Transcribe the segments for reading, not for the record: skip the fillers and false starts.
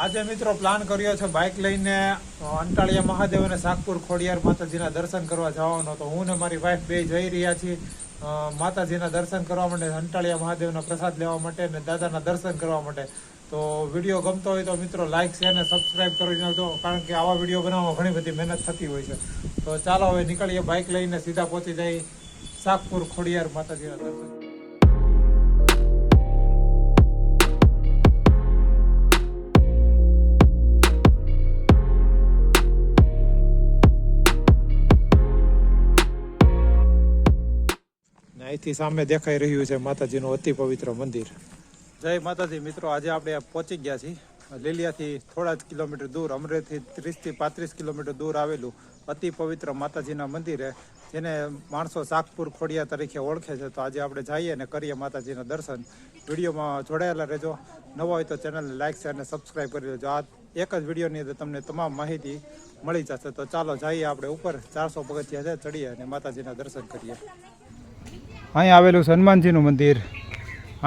આજે મિત્રો પ્લાન કર્યો છે બાઇક લઈને અંટાળિયા મહાદેવ અને સાગપુર ખોડિયાર માતાજીના દર્શન કરવા જવાનો. તો હું ને મારી વાઈફ બે જઈ રહ્યા છીએ માતાજીના દર્શન કરવા માટે, અંટાળિયા મહાદેવના પ્રસાદ લેવા માટે અને દાદાના દર્શન કરવા માટે. તો વિડીયો ગમતો હોય તો મિત્રો લાઇક શેર અને સબસ્ક્રાઈબ કરી નાખજો, કારણ કે આવા વિડીયો બનાવવામાં ઘણી બધી મહેનત થતી હોય છે. તો ચાલો હવે નીકળીએ, બાઇક લઈને સીધા પહોંચી જાય સાગપુર ખોડિયાર માતાજીના દર્શન. અહીંથી સામે દેખાઈ રહ્યું છે માતાજીનું અતિ પવિત્ર મંદિર. જય માતાજી મિત્રો, આજે આપણે પહોંચી ગયા છીએ લીલિયાથી થોડા જ કિલોમીટર દૂર, અમરેલીથી 30 થી 35 કિલોમીટર દૂર આવેલું અતિ પવિત્ર માતાજીના મંદિરે, જેને માણસો સાગપુર ખોડિયા તરીકે ઓળખે છે. તો આજે આપણે જઈએ અને કરીએ માતાજીના દર્શન. વિડીયોમાં જોડાયેલા રહેજો. નવા હોય તો ચેનલને લાઇક શેર અને સબસ્ક્રાઈબ કરી દેજો. આ એક જ વિડીયોની અંદર તમને તમામ માહિતી મળી જશે. તો ચાલો જઈએ આપણે ઉપર. 400 પગથિયા છે, ચડીએ અને માતાજીના દર્શન કરીએ. અહીં આવેલું છે હનુમાનજીનું મંદિર.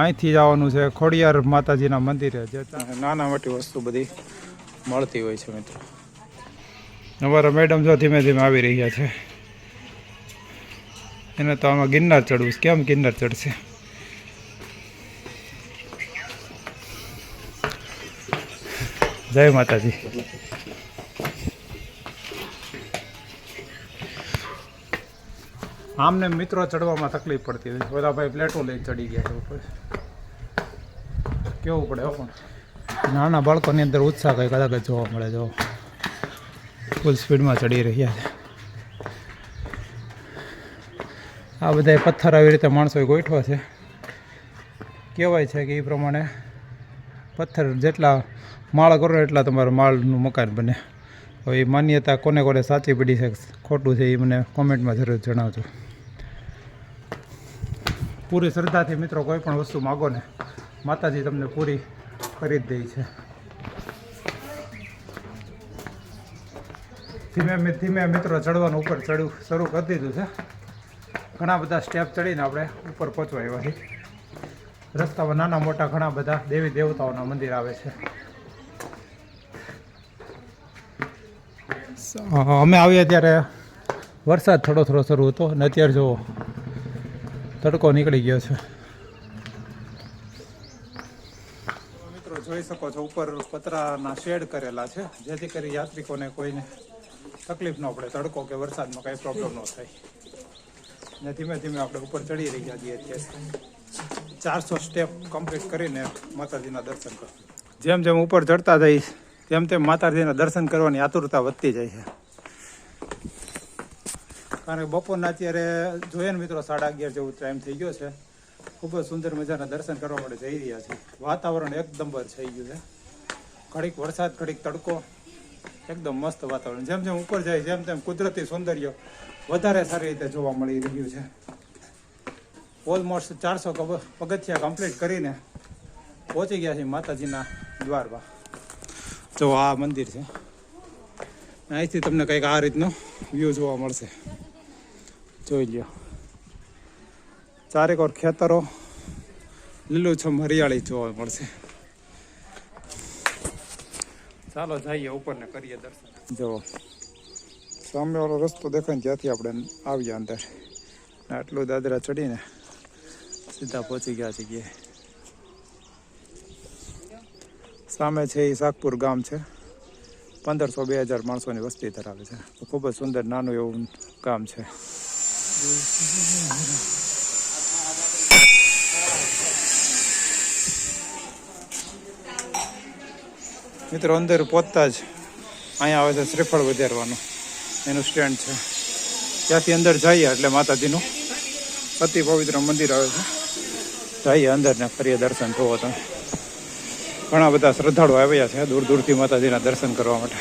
અહીંથી જવાનું છે ખોડિયાર માતાજીના મંદિરે, જે નાના મોટી વસ્તુ બધી મળતી હોય છે મિત્રો. અમારા મેડમ જો ધીમે ધીમે આવી રહ્યા છે. એને તો આમાં ગિરનાર ચડવું છે. કેમ ગિરનાર ચડશે? જય માતાજી. આમને મિત્રો ચડવામાં તકલીફ પડતી હોય. બધા ભાઈ પ્લેટો લઈને ચડી ગયા છે ઉપર. કેવું પડે પણ નાના બાળકોની અંદર ઉત્સાહ કંઈક અલગ જ જોવા મળે. જો ફૂલ સ્પીડમાં ચડી રહ્યા છે. આ બધા પથ્થર આવી રીતે માણસોએ ગોઠવા છે. કહેવાય છે કે એ પ્રમાણે પથ્થર જેટલા માળ કરો એટલા તમારા માળનું મકાન બને. હવે એ માન્યતા કોને કોને સાચી પડી છે ખોટું છે એ મને કોમેન્ટમાં જરૂર જણાવજો. પૂરી શ્રદ્ધાથી મિત્રો કોઈ પણ વસ્તુ માગો ને, માતાજી તમને પૂરી કરી જ દે છે. ધીમે ધીમે મિત્રો ચડવાનું ઉપર ચડવું શરૂ કરી દીધું છે. ઘણા બધા સ્ટેપ ચડીને આપણે ઉપર પહોંચવા આવ્યા છીએ. રસ્તામાં નાના મોટા ઘણા બધા દેવી દેવતાઓના મંદિર આવે છે. અમે આવ્યા ત્યારે વરસાદ થોડો થોડો શરૂ હતો અને અત્યારે જો તડકો નીકળી ગયો છે. મિત્રો જોઈ શકો છો ઉપર પતરાના શેડ કરેલા છે, જેથી કરી યાત્રિકોને કોઈને તકલીફ ન પડે, તડકો કે વરસાદમાં કંઈ પ્રોબ્લેમ ન થાય. ને ધીમે ધીમે આપણે ઉપર ચડી રહ્યા છીએ. અત્યારે 400 સ્ટેપ કમ્પ્લીટ કરીને માતાજીના દર્શન કરશું. જેમ જેમ ઉપર ચડતા જઈશ તેમ તેમ માતાજીના દર્શન કરવાની આતુરતા વધતી જાય છે. કારણ કે બપોરના અત્યારે જોઈએ ને મિત્રો 11:30 જેવું ટાઈમ થઈ ગયો છે. ખૂબ જ સુંદર મજાના દર્શન કરવા માટે જઈ રહ્યા છીએ. વાતાવરણ એકદમ થઈ ગયું છે. ઘડીક વરસાદ, ઘડીક તડકો, એકદમ મસ્ત વાતાવરણ. જેમ જેમ ઉપર જાય જેમ તેમ કુદરતી સૌંદર્ય વધારે સારી રીતે જોવા મળી રહ્યું છે. ઓલમોસ્ટ 400 પગથિયા કમ્પ્લીટ કરીને પહોંચી ગયા છીએ માતાજીના દ્વારમાં. જો આ મંદિર છે. અહીંથી તમને કંઈક આ રીતનો વ્યૂ જોવા મળશે. જોઈ લ્યો, ચારેક ઓર ખેતરો, લીલુંછમ હરિયાળી જોવા મળશે. ચાલો જઈએ ઉપર ને કરીએ દર્શન. જો સામે વાળો રસ્તો દેખાય ને ત્યાંથી આપણે આવ્યા અંદર. આટલું દાદરા ચડીને સીધા પહોંચી ગયા છીએ. સામે છે એ સાગપુર ગામ છે. 1500-2000 માણસોની વસ્તી ધરાવે છે. ખૂબ જ સુંદર નાનું એવું ગામ છે. મિત્રો અંદર પહોંચતા જ અહીંયા આવે છે શ્રીફળ વધારવાનું એનું સ્ટેન્ડ છે. ત્યાંથી અંદર જઈએ એટલે માતાજીનું અતિ પવિત્ર મંદિર આવે છે. જઈએ અંદર ને ફરીએ દર્શન જોવો તમે. ઘણા બધા શ્રદ્ધાળુઓ આવ્યા છે દૂર દૂરથી માતાજીના દર્શન કરવા માટે.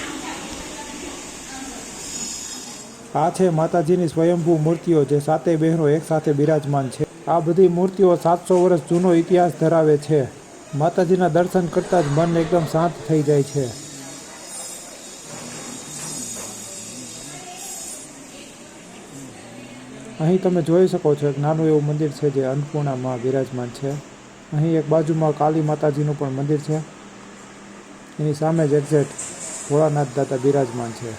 આ છે માતાજીની સ્વયંભૂ મૂર્તિઓ, જે 7 બહેનો એક સાથે બિરાજમાન છે. આ બધી મૂર્તિઓ 700 વર્ષ જૂનો ઇતિહાસ ધરાવે છે. માતાજીના દર્શન કરતાં જ મન એકદમ શાંત થઈ જાય છે. અહીં તમે જોઈ શકો છો એક નાનું એવું મંદિર છે જે અન્નપૂર્ણામાં બિરાજમાન છે. અહીં એક બાજુમાં કાલી માતાજીનું પણ મંદિર છે. એની સામે જ એક્ઝેક્ટ ભોળાનાથ દાદા બિરાજમાન છે.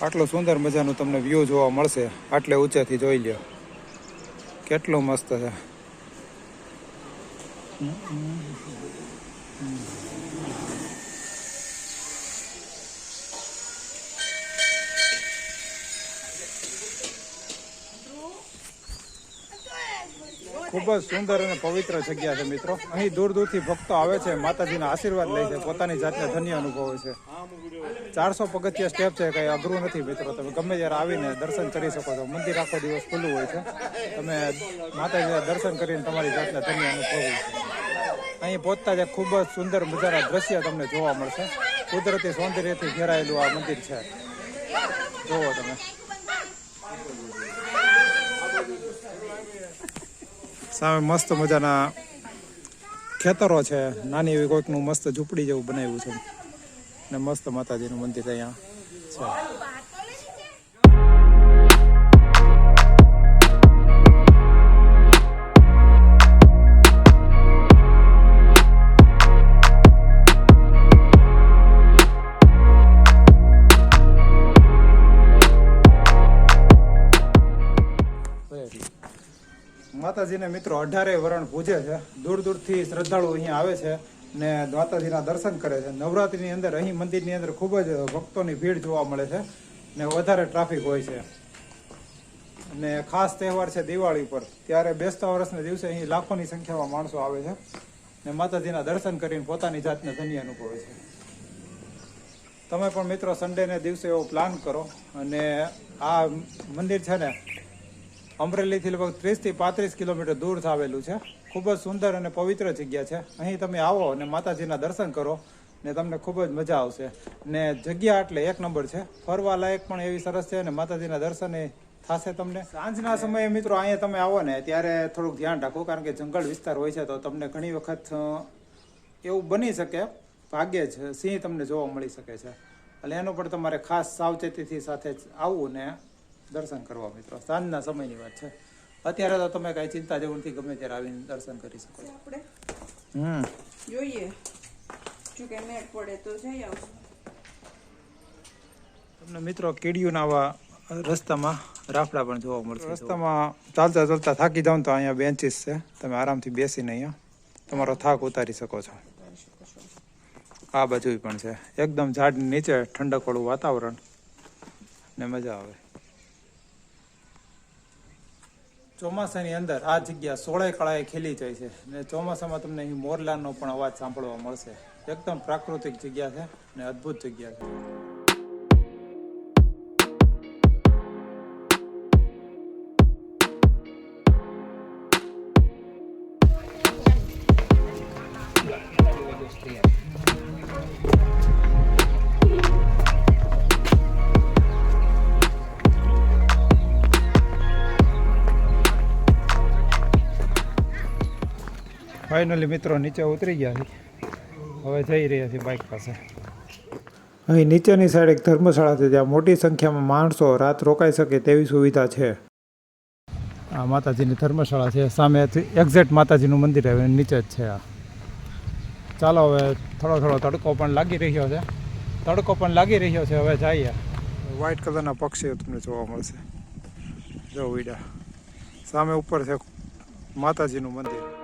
આટલો સુંદર મજાનું તમને વ્યૂ જોવા મળશે. આટલે ઊંચેથી જોઈ લ્યો કેટલું મસ્ત છે. ખૂબ જ સુંદર અને પવિત્ર જગ્યા છે મિત્રો. અહીં દૂર દૂરથી ભક્તો આવે છે, માતાજીના આશીર્વાદ લે છે, પોતાની જાતને ધન્ય અનુભવે છે. 400 પગથિયા સ્ટેપ છે, કંઈ અઘરું નથી મિત્રો. તમે ગમે ત્યારે આવીને દર્શન કરી શકો છો. મંદિર આખો દિવસ ખુલ્લું હોય છે. તમે માતાજીના દર્શન કરીને તમારી જાતને ધન્ય અનુભવો છે. અહીં પહોંચતા જ ખૂબ જ સુંદર મજાના દ્રશ્ય તમને જોવા મળશે. કુદરતી સૌંદર્યથી ઘેરાયેલું આ મંદિર છે. જોવો તમે. સામે મસ્ત મજાના ખેતરો છે. નાની એવી કોઈકનું મસ્ત ઝૂંપડી જેવું બનાવ્યું છે ને મસ્ત માતાજીનું મંદિર અહીંયા છે. માતાજીને મિત્રો 18 વરણ પૂજે છે. દૂર દૂરથી શ્રદ્ધાળુ અહીંયા આવે છે ને માતાજીના દર્શન કરે છે. નવરાત્રિની અંદર અહીં મંદિરની અંદર ખૂબ જ ભક્તોની ભીડ જોવા મળે છે ને વધારે ટ્રાફિક હોય છે. અને ખાસ તહેવાર છે દિવાળી પર, ત્યારે બેસતા વર્ષના દિવસે અહીં લાખોની સંખ્યામાં માણસો આવે છે ને માતાજીના દર્શન કરીને પોતાની જાતને ધન્ય અનુભવે છે. તમે પણ મિત્રો સન્ડેને દિવસે એવો પ્લાન કરો. અને આ મંદિર છે ને અમરેલીથી લગભગ 30 થી 35 કિલોમીટર દૂર આવેલું છે. ખૂબ જ સુંદર અને પવિત્ર જગ્યા છે. અહીં તમે આવો અને માતાજીના દર્શન કરો ને તમને ખૂબ જ મજા આવશે. ને જગ્યા એટલે એક નંબર છે. ફરવા લાયક પણ એવી સરસ છે અને માતાજીના દર્શન થશે તમને. સાંજના સમયે મિત્રો અહીંયા તમે આવો ને ત્યારે થોડુંક ધ્યાન રાખો, કારણ કે જંગલ વિસ્તાર હોય છે તો તમને ઘણી વખત એવું બની શકે ભાગ્યે જ સિંહ તમને જોવા મળી શકે છે. એટલે એનું પણ તમારે ખાસ સાવચેતીથી સાથે જ આવવું ને દર્શન કરવા મિત્રો. સાંજના સમયની વાત છે. અત્યારે તો તમે કઈ ચિંતા જેવું નથી, ગમે ત્યારે આવીને દર્શન કરી શકો છો. આપણે જોઈએ જો કે મેટ પડે તો જઈ આવશું. તમને મિત્રો કીડીઓના આવા રસ્તામાં રાફડા પણ જોવા મળશે. રસ્તામાં ચાલતા ચાલતા થાકી જાવ તો અહીંયા બેન્ચીસ છે, તમે આરામથી બેસીને અહીંયા તમારો થાક ઉતારી શકો છો. આ બાજુ પણ છે. એકદમ ઝાડ નીચે ઠંડકવાળું વાતાવરણ ને મજા આવે. ચોમાસાની અંદર આ જગ્યા 16 કળાએ ખીલી જાય છે ને ચોમાસામાં તમને અહીં મોરલાનો પણ અવાજ સાંભળવા મળશે. એકદમ પ્રાકૃતિક જગ્યા છે ને અદ્ભુત જગ્યા છે. ફાઇનલી મિત્રો નીચે ઉતરી ગયા છે. હવે જઈ રહ્યા છીએ બાઇક પાસે. અહીં નીચેની સાઈડ એક ધર્મશાળા છે, જ્યાં મોટી સંખ્યામાં માણસો રાત રોકાઈ શકે તેવી સુવિધા છે. આ માતાજીની ધર્મશાળા છે. સામે એક્ઝેક્ટ માતાજીનું મંદિર હવે નીચે જ છે. આ ચાલો હવે થોડો થોડો તડકો પણ લાગી રહ્યો છે. હવે જઈએ. વ્હાઇટ કલરના પક્ષીઓ તમને જોવા મળશે. જો ઉડ્યા. સામે ઉપર છે માતાજીનું મંદિર.